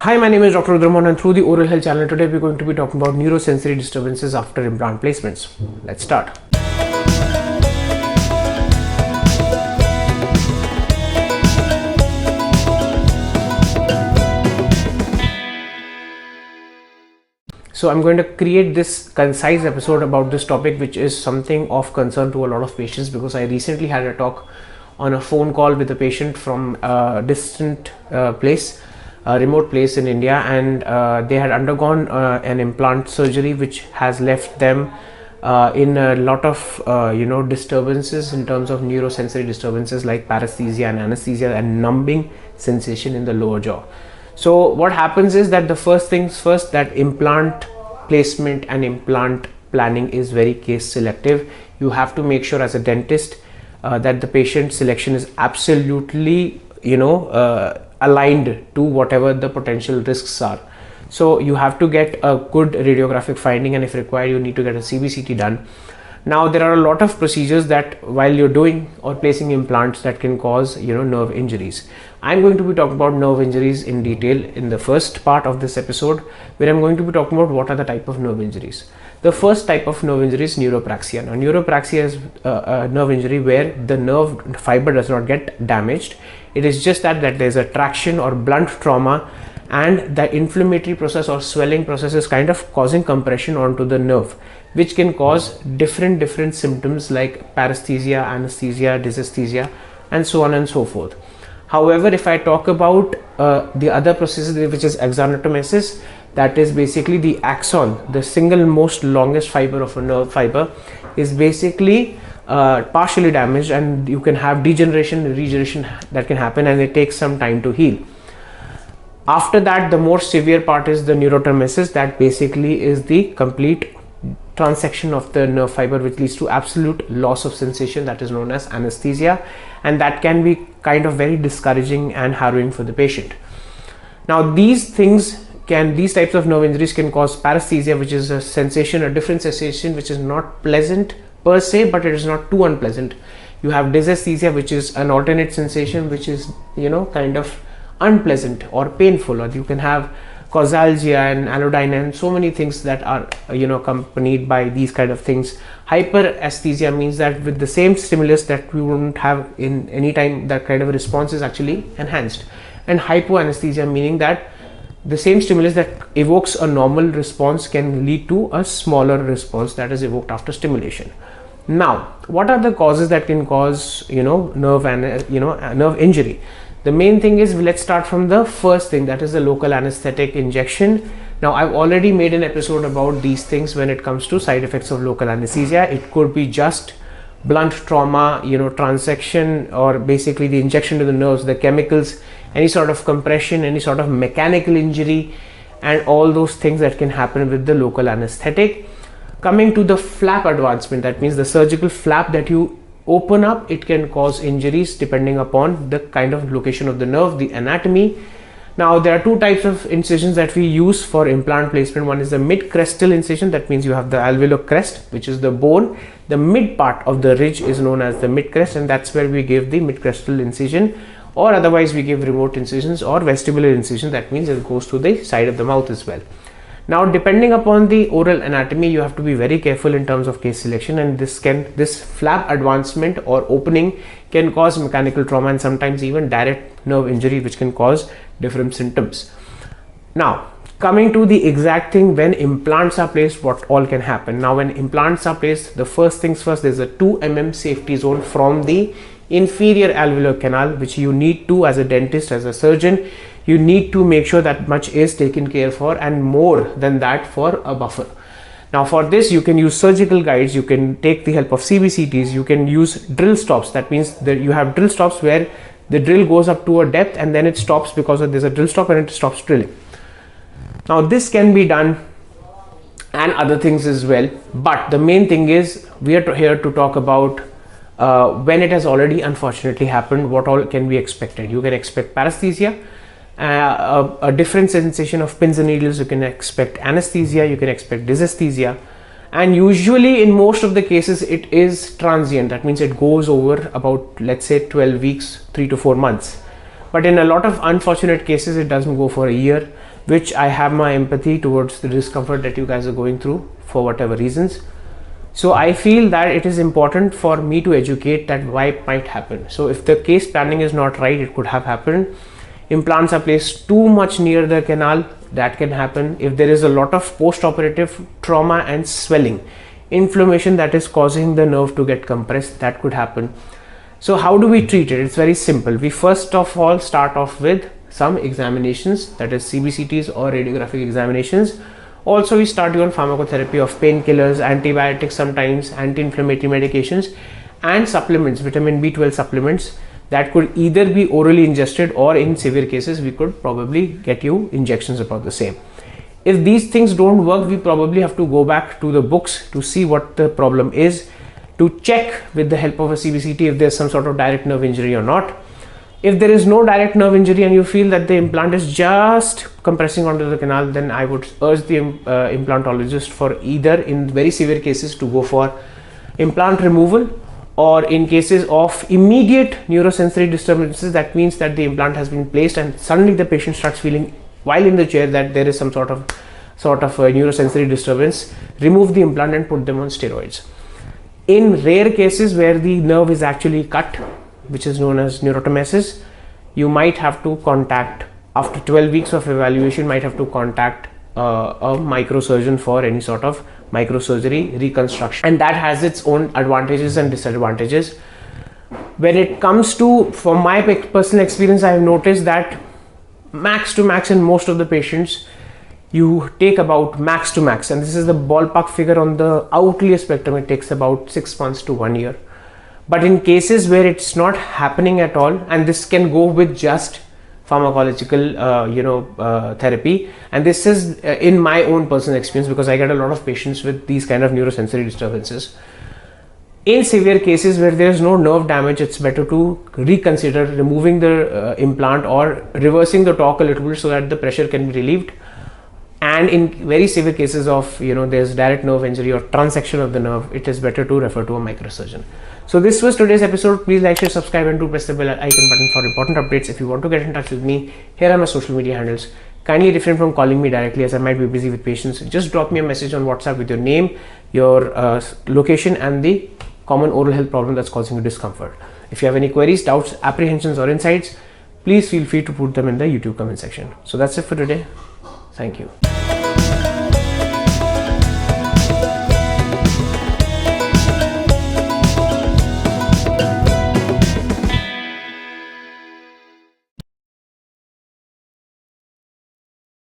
Hi, my name is Dr. Rudra Mohan and through the Oral Health channel today we're going to be talking about neurosensory disturbances after implant placements. Let's start. So I'm going to create this concise episode about this topic, which is something of concern to a lot of patients, because I recently had a talk on a phone call with a patient from a distant place, a remote place in India, and they had undergone an implant surgery which has left them in a lot of disturbances in terms of neurosensory disturbances like paresthesia and anesthesia and numbing sensation in the lower jaw. So what happens is that the first things first, that implant placement and implant planning is very case selective. You have to make sure as a dentist that the patient selection is absolutely aligned to whatever the potential risks are. So you have to get a good radiographic finding, and if required you need to get a CBCT done. Now there are a lot of procedures that while you're doing or placing implants that can cause nerve injuries. I'm going to be talking about nerve injuries in detail in the first part of this episode, where I'm going to be talking about what are the type of nerve injuries. The first type of nerve injury is neuropraxia. Now neuropraxia is a nerve injury where the nerve fiber does not get damaged. It is just that there's a traction or blunt trauma, and the inflammatory process or swelling process is kind of causing compression onto the nerve, which can cause different symptoms like paresthesia, anesthesia, dysesthesia, and so on and so forth. However, if I talk about the other processes, which is axonatomesis, that is basically the axon, the single most longest fiber of a nerve fiber, is basically partially damaged, and you can have degeneration, regeneration that can happen, and it takes some time to heal. After that, the more severe part is the neurotomesis, that basically is the complete transection of the nerve fiber, which leads to absolute loss of sensation, that is known as anesthesia, and that can be kind of very discouraging and harrowing for the patient. Now these types of nerve injuries can cause paresthesia, which is a different sensation which is not pleasant per se, but it is not too unpleasant. You have dysesthesia, which is an alternate sensation which is kind of unpleasant or painful, or you can have causalgia and allodynia and so many things that are accompanied by these kind of things. Hyperesthesia means that with the same stimulus that we wouldn't have in any time, that kind of response is actually enhanced. And hypoanesthesia meaning that the same stimulus that evokes a normal response can lead to a smaller response that is evoked after stimulation. Now what are the causes that can cause nerve injury? The main thing is, let's start from the first thing, that is the local anesthetic injection. Now I've already made an episode about these things when it comes to side effects of local anesthesia. It could be just blunt trauma, transection, or basically the injection to the nerves, the chemicals, any sort of compression, any sort of mechanical injury, and all those things that can happen with the local anesthetic. Coming to the flap advancement, that means the surgical flap that you open up, it can cause injuries depending upon the kind of location of the nerve, the anatomy. Now there are two types of incisions that we use for implant placement. One is the mid-crestal incision, that means you have the alveolar crest, which is the bone. The mid part of the ridge is known as the mid-crest, and that's where we give the mid-crestal incision, or otherwise we give remote incisions or vestibular incision, that means it goes to the side of the mouth as well. Now depending upon the oral anatomy, you have to be very careful in terms of case selection, and this flap advancement or opening can cause mechanical trauma and sometimes even direct nerve injury, which can cause different symptoms. Now coming to the exact thing, when implants are placed, what all can happen. Now when implants are placed, the first things first, there's a 2 mm safety zone from the inferior alveolar canal, which you need to, as a dentist, as a surgeon, you need to make sure that much is taken care for, and more than that for a buffer. Now for this you can use surgical guides, you can take the help of CBCTs, you can use drill stops. That means that you have drill stops where the drill goes up to a depth and then it stops because there's a drill stop and it stops drilling. Now this can be done and other things as well, but the main thing is we are here to talk about when it has already unfortunately happened, what all can be expected. You can expect paresthesia, a different sensation of pins and needles, you can expect anesthesia, you can expect dysesthesia, and usually in most of the cases it is transient. That means it goes over about, let's say, 12 weeks, 3 to 4 months. But in a lot of unfortunate cases it doesn't go for a year, which I have my empathy towards the discomfort that you guys are going through for whatever reasons. So I feel that it is important for me to educate that why it might happen. So if the case planning is not right, it could have happened. Implants are placed too much near the canal, that can happen. If there is a lot of post-operative trauma and swelling, inflammation that is causing the nerve to get compressed, that could happen. So how do we treat it? It's very simple. We first of all start off with some examinations, that is CBCTs or radiographic examinations. Also, we start you on pharmacotherapy of painkillers, antibiotics, sometimes anti-inflammatory medications, and supplements, vitamin B12 supplements that could either be orally ingested, or in severe cases we could probably get you injections about the same. If these things don't work, we probably have to go back to the books to see what the problem is, to check with the help of a CBCT if there's some sort of direct nerve injury or not. If there is no direct nerve injury and you feel that the implant is just compressing onto the canal, then I would urge the implantologist for either, in very severe cases, to go for implant removal, or in cases of immediate neurosensory disturbances, that means that the implant has been placed and suddenly the patient starts feeling while in the chair that there is some sort of neurosensory disturbance, remove the implant and put them on steroids. In rare cases where the nerve is actually cut, which is known as neurotomesis, you might have to contact, after 12 weeks of evaluation, might have to contact a microsurgeon for any sort of microsurgery reconstruction, and that has its own advantages and disadvantages. When it comes to, from my personal experience, I have noticed that max to max in most of the patients, you take about max to max, and this is the ballpark figure on the outlier spectrum, it takes about 6 months to 1 year. But in cases where it's not happening at all, and this can go with just pharmacological therapy, and this is in my own personal experience, because I get a lot of patients with these kind of neurosensory disturbances. In severe cases where there is no nerve damage, it's better to reconsider removing the implant or reversing the torque a little bit so that the pressure can be relieved. And in very severe cases of there's direct nerve injury or transection of the nerve, it is better to refer to a microsurgeon. So this was today's episode. Please like, share, subscribe, and do press the bell icon button for important updates. If you want to get in touch with me, here are my social media handles. Kindly refrain from calling me directly, as I might be busy with patients. Just drop me a message on WhatsApp with your name, your location, and the common oral health problem that's causing you discomfort. If you have any queries, doubts, apprehensions, or insights, please feel free to put them in the YouTube comment section. So that's it for today. Thank you.